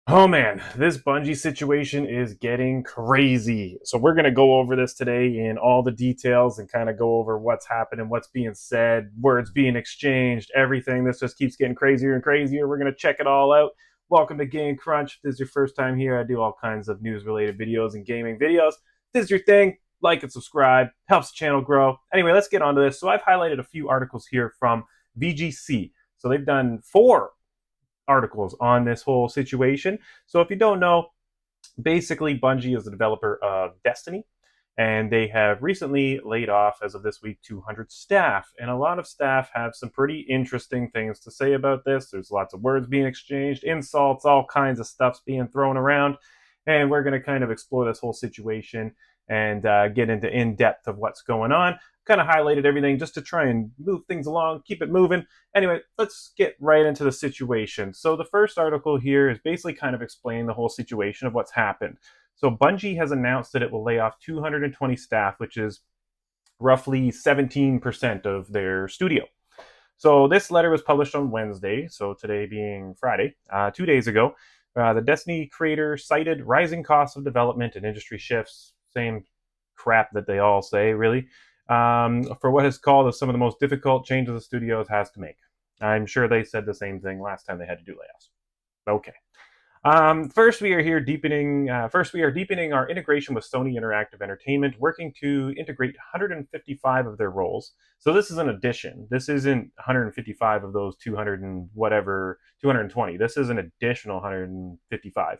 Oh man, this Bungie situation is getting crazy. So we're going to go over this today in all the details and kind of go over what's happening, what's being said, words being exchanged, everything. This just keeps getting crazier and crazier. We're going to check it all out. Welcome to Game Crunch. If this is your first time here, I do all kinds of news related videos and gaming videos. If this is your thing, like and subscribe. Helps the channel grow. Anyway, let's get on to this. So I've highlighted a few articles here from VGC. So they've done 4 articles on this whole situation. So if you don't know, basically Bungie is the developer of Destiny, and they have recently laid off, as of this week, 200 staff. And a lot of staff have some pretty interesting things to say about this. There's lots of words being exchanged, insults, all kinds of stuff's being thrown around. And we're going to kind of explore this whole situation and get into in-depth of what's going on. Kind of highlighted everything just to try and move things along, keep it moving. Anyway, let's get right into the situation. So the first article here is basically kind of explaining the whole situation of what's happened. So Bungie has announced that it will lay off 220 staff, which is roughly 17% of their studio. So this letter was published on Wednesday, so today being Friday, 2 days ago. The Destiny creator cited rising costs of development and industry shifts, same crap that they all say, really, for what is called as some of the most difficult changes the studios has to make. I'm sure they said the same thing last time they had to do layoffs. Okay. First, we are deepening our integration with Sony Interactive Entertainment, working to integrate 155 of their roles. So this is an addition. This isn't 155 of those 200 and whatever 220. This is an additional 155,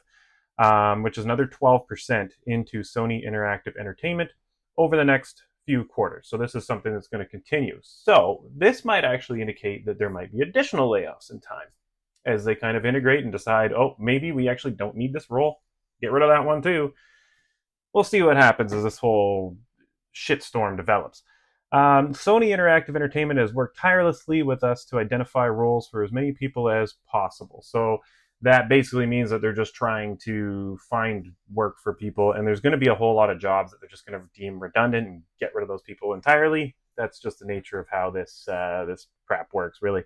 which is another 12% into Sony Interactive Entertainment over the next few quarters. So this is something that's going to continue. So this might actually indicate that there might be additional layoffs in time as they kind of integrate and decide, oh, maybe we actually don't need this role. Get rid of that one too. We'll see what happens as this whole shitstorm develops. Sony Interactive Entertainment has worked tirelessly with us to identify roles for as many people as possible. So that basically means that they're just trying to find work for people, and there's going to be a whole lot of jobs that they're just going to deem redundant and get rid of those people entirely. That's just the nature of how this crap works, really.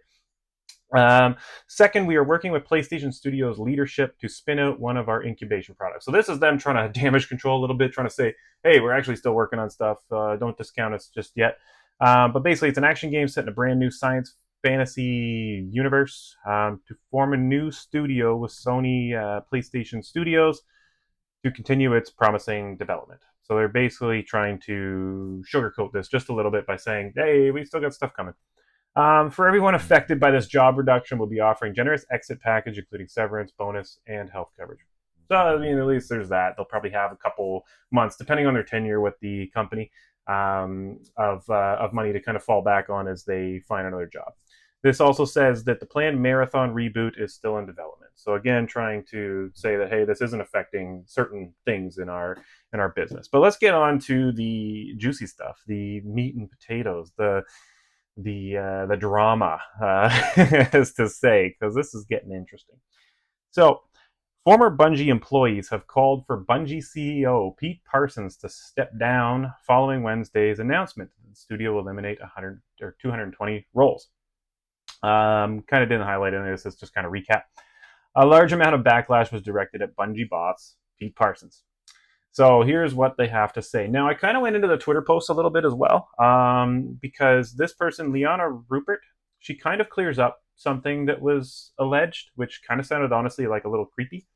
Second, we are working with PlayStation Studios leadership to spin out one of our incubation products. So this is them trying to damage control a little bit, trying to say, hey, we're actually still working on stuff. Don't discount us just yet. But basically, it's an action game set in a brand new science fantasy universe to form a new studio with Sony PlayStation Studios to continue its promising development. So they're basically trying to sugarcoat this just a little bit by saying, hey, we still got stuff coming. For everyone affected by this job reduction, we'll be offering generous exit package, including severance, bonus, and health coverage. So, I mean, at least there's that. They'll probably have a couple months, depending on their tenure with the company, of money to kind of fall back on as they find another job. This also says that the planned marathon reboot is still in development. So again, trying to say that, hey, this isn't affecting certain things in our business. But let's get on to the juicy stuff, the meat and potatoes, the drama, as to say, because this is getting interesting. So, former Bungie employees have called for Bungie CEO Pete Parsons to step down following Wednesday's announcement that the studio will eliminate 100 or 220 roles. Kind of didn't highlight any of this. It's just kind of recap. A large amount of backlash was directed at Bungie boss Pete Parsons. So here's what they have to say. Now, I kind of went into the Twitter post a little bit as well, because this person, Liana Rupert, she kind of clears up something that was alleged, which kind of sounded honestly like a little creepy.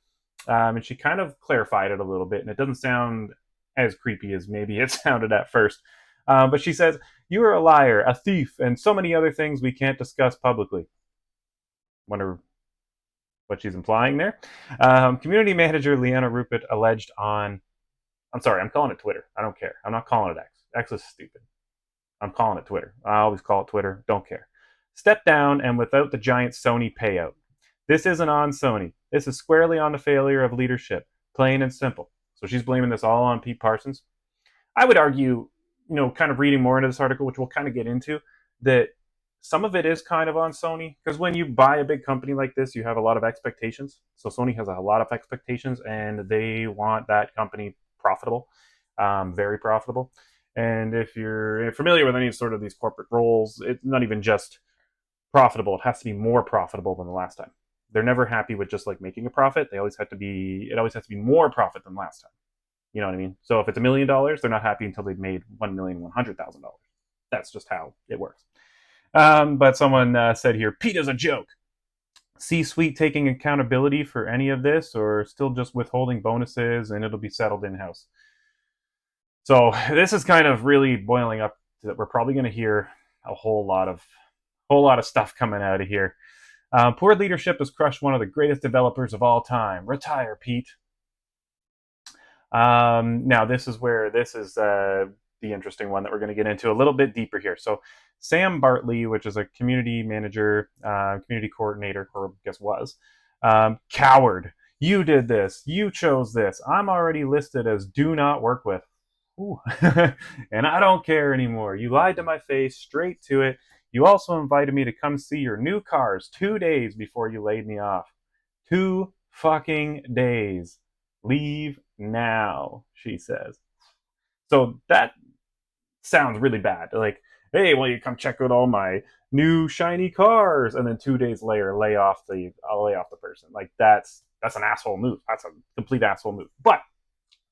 And she kind of clarified it a little bit, and it doesn't sound as creepy as maybe it sounded at first. But she says, you are a liar, a thief, and so many other things we can't discuss publicly. Wonder what she's implying there. Community manager Liana Rupert alleged on I'm sorry, I'm calling it Twitter. I don't care. I'm not calling it X. X is stupid. I'm calling it Twitter. I always call it Twitter. Don't care. Step down and without the giant Sony payout. This isn't on Sony. This is squarely on the failure of leadership. Plain and simple. So she's blaming this all on Pete Parsons. I would argue, kind of reading more into this article, which we'll kind of get into, that some of it is kind of on Sony, because when you buy a big company like this, you have a lot of expectations. So Sony has a lot of expectations, and they want that company profitable, very profitable. And if you're familiar with any sort of these corporate roles, it's not even just profitable. It has to be more profitable than the last time. they're never happy with just like making a profit. It always has to be more profit than last time. You know what I mean? So if it's $1,000,000, they're not happy until they've made $1,100,000. That's just how it works. But someone said here, Pete is a joke. C-suite taking accountability for any of this, or still just withholding bonuses and it'll be settled in-house? So this is kind of really boiling up that we're probably going to hear a whole lot of stuff coming out of here. Poor leadership has crushed one of the greatest developers of all time. Retire, Pete. Now this is the interesting one that we're going to get into a little bit deeper here. So Sam Bartley, which is a community manager, community coordinator, or I guess was, coward. You did this. You chose this. I'm already listed as do not work with. And I don't care anymore. You lied to my face, straight to it. You also invited me to come see your new cars 2 days before you laid me off. 2 fucking days. Leave now, she says. So that sounds really bad. Like, hey, well, you come check out all my new shiny cars, and then 2 days later, I'll lay off the person. Like that's an asshole move. That's a complete asshole move. But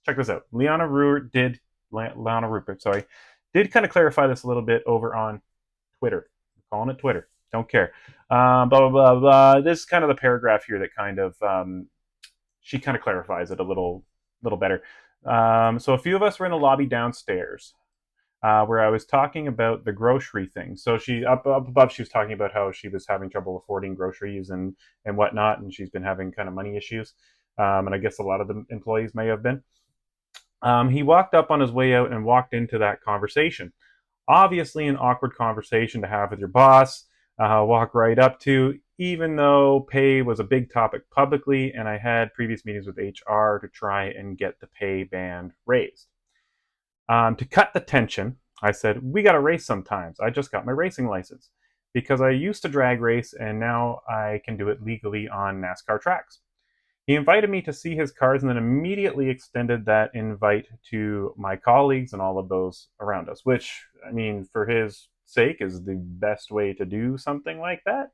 check this out. Lana Rupert did kind of clarify this a little bit over on Twitter. I'm calling it Twitter. Don't care. Blah blah blah blah. This is kind of the paragraph here that kind of she kind of clarifies it a little better. So a few of us were in the lobby downstairs where I was talking about the grocery thing. So she up above, she was talking about how she was having trouble affording groceries and whatnot, and she's been having kind of money issues. And I guess a lot of the employees may have been. He walked up on his way out and walked into that conversation. Obviously, an awkward conversation to have with your boss. Walk right up to, even though pay was a big topic publicly, and I had previous meetings with HR to try and get the pay band raised. To cut the tension, I said, we got to race sometimes. I just got my racing license because I used to drag race and now I can do it legally on NASCAR tracks. He invited me to see his cars and then immediately extended that invite to my colleagues and all of those around us, which, I mean, for his sake is the best way to do something like that.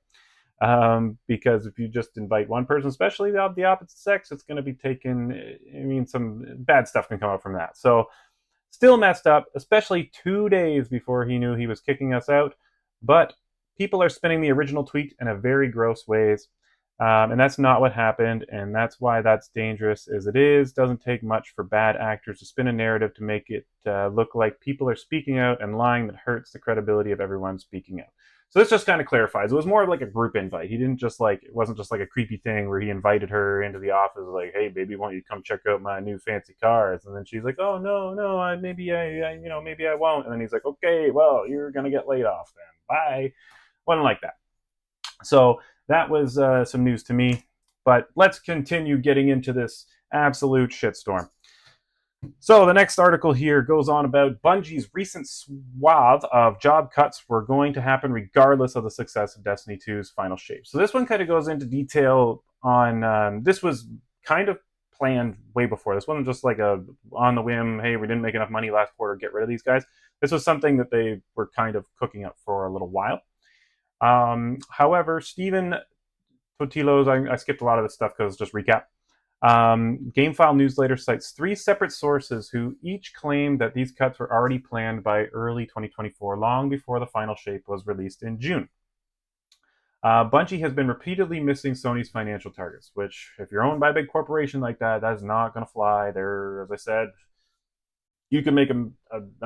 Because if you just invite one person, especially of the opposite sex, it's going to be taken. I mean, some bad stuff can come up from that. So still messed up, especially 2 days before he knew he was kicking us out. But people are spinning the original tweet in a very gross ways. And that's not what happened, and that's why that's dangerous as it is. Doesn't take much for bad actors to spin a narrative to make it look like people are speaking out and lying that hurts the credibility of everyone speaking out. So this just kind of clarifies. It was more like a group invite. He didn't just it wasn't just like a creepy thing where he invited her into the office like, hey, baby, why don't you come check out my new fancy cars? And then she's like, oh, no, maybe I won't. And then he's like, okay, well, you're going to get laid off then. Bye. Wasn't like that. So that was some news to me, but let's continue getting into this absolute shitstorm. So the next article here goes on about Bungie's recent swath of job cuts were going to happen regardless of the success of Destiny 2's final shape. So this one kind of goes into detail on, this was kind of planned way before. This wasn't just like a on the whim, hey, we didn't make enough money last quarter, get rid of these guys. This was something that they were kind of cooking up for a little while. However, Stephen Totilo's, I skipped a lot of this stuff because just recap. GameFile Newsletter cites 3 separate sources who each claim that these cuts were already planned by early 2024, long before the final shape was released in June. Bungie has been repeatedly missing Sony's financial targets, which, if you're owned by a big corporation like that, that is not going to fly. There, as I said, you can make $1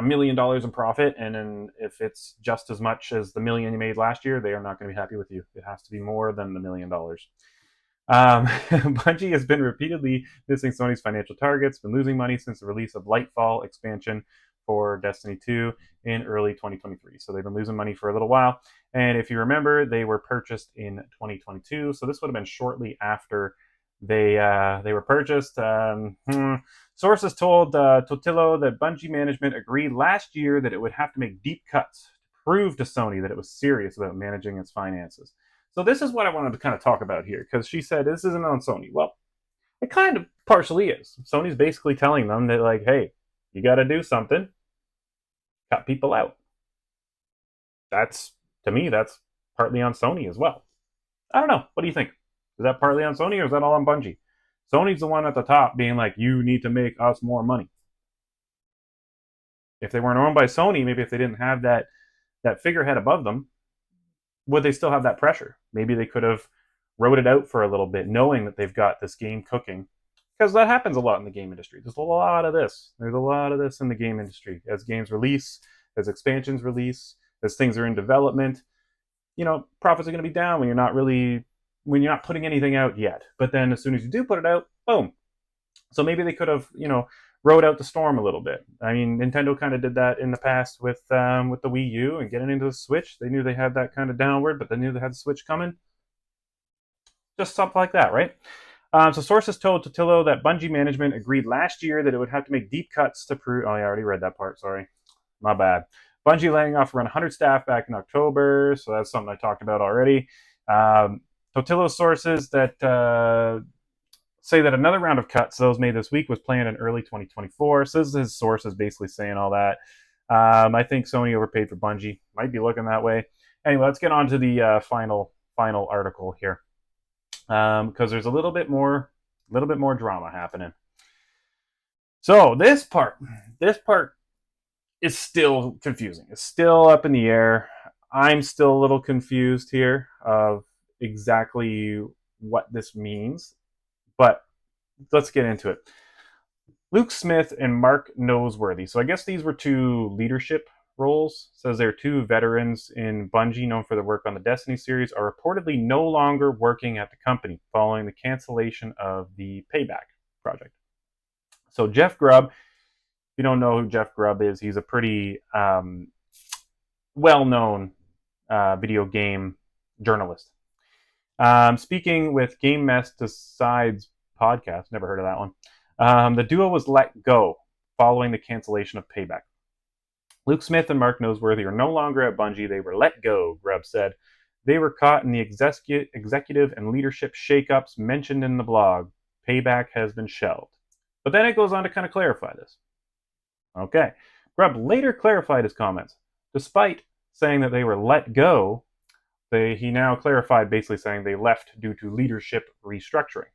million in profit, and then if it's just as much as the million you made last year, they are not going to be happy with you. It has to be more than the $1 million. Bungie has been repeatedly missing Sony's financial targets, been losing money since the release of Lightfall expansion for Destiny 2 in early 2023. So they've been losing money for a little while. And if you remember, they were purchased in 2022. So this would have been shortly after they were purchased. Sources told Totilo that Bungie management agreed last year that it would have to make deep cuts to prove to Sony that it was serious about managing its finances. So this is what I wanted to kind of talk about here, because she said this isn't on Sony. Well, it kind of partially is. Sony's basically telling them that, like, hey, you got to do something. Cut people out. To me, that's partly on Sony as well. I don't know. What do you think? Is that partly on Sony or is that all on Bungie? Sony's the one at the top being like, you need to make us more money. If they weren't owned by Sony, maybe if they didn't have that figurehead above them, would they still have that pressure? Maybe they could have wrote it out for a little bit, knowing that they've got this game cooking. Because that happens a lot in the game industry. There's a lot of this. There's a lot of this in the game industry. As games release, as expansions release, as things are in development, profits are going to be down when you're not putting anything out yet. But then as soon as you do put it out, boom. So maybe they could have, rode out the storm a little bit. I mean, Nintendo kind of did that in the past with the Wii U and getting into the Switch. They knew they had that kind of downward, but they knew they had the Switch coming. Just something like that, right? So sources told Totillo that Bungie management agreed last year that it would have to make deep cuts to prove... Oh, yeah, I already read that part. Sorry. My bad. Bungie laying off around 100 staff back in October, so that's something I talked about already. Totillo's sources that say that another round of cuts, those made this week, was planned in early 2024. So this is his sources basically saying all that. I think Sony overpaid for Bungie. Might be looking that way. Anyway, let's get on to the final article here, because there's a little bit more drama happening. So this part is still confusing. It's still up in the air. I'm still a little confused here of exactly what this means, but let's get into it. Luke Smith and Mark Noseworthy. So I guess these were two leadership roles. It says they're two veterans in Bungie known for their work on the Destiny series are reportedly no longer working at the company following the cancellation of the Payback project. So Jeff Grubb, if you don't know who Jeff Grubb is, he's a pretty well-known video game journalist. Speaking with Game Mess Decides podcast, never heard of that one. The duo was let go following the cancellation of Payback. Luke Smith and Mark Noseworthy are no longer at Bungie. They were let go, Grubb said. They were caught in the executive and leadership shakeups mentioned in the blog. Payback has been shelved. But then it goes on to kind of clarify this. Okay. Grubb later clarified his comments. Despite saying that they were let go, he now clarified basically saying they left due to leadership restructuring.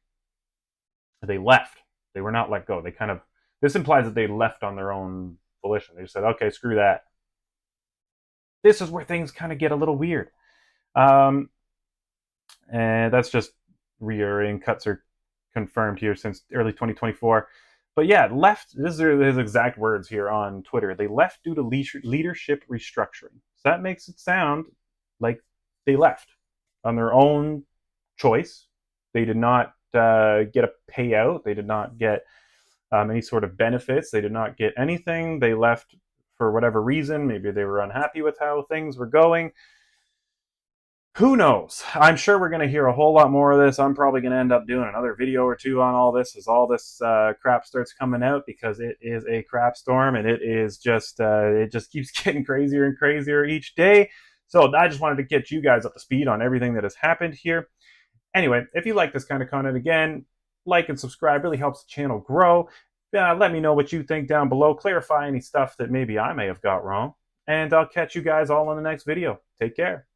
They left. They were not let go. This implies that they left on their own volition. They just said, okay, screw that. This is where things kind of get a little weird. And that's just reiterating. Cuts are confirmed here since early 2024. But yeah, left. This are his exact words here on Twitter. They left due to leadership restructuring. So that makes it sound like they left on their own choice. They did not get a payout. They did not get any sort of benefits. They did not get anything. They left for whatever reason. Maybe they were unhappy with how things were going. Who knows? I'm sure we're going to hear a whole lot more of this. I'm probably going to end up doing another video or two on all this as all this crap starts coming out, because it is a crap storm, and it just keeps getting crazier and crazier each day. So I just wanted to get you guys up to speed on everything that has happened here. Anyway, if you like this kind of content, again, like and subscribe. Really helps the channel grow. Let me know what you think down below. Clarify any stuff that maybe I may have got wrong. And I'll catch you guys all in the next video. Take care.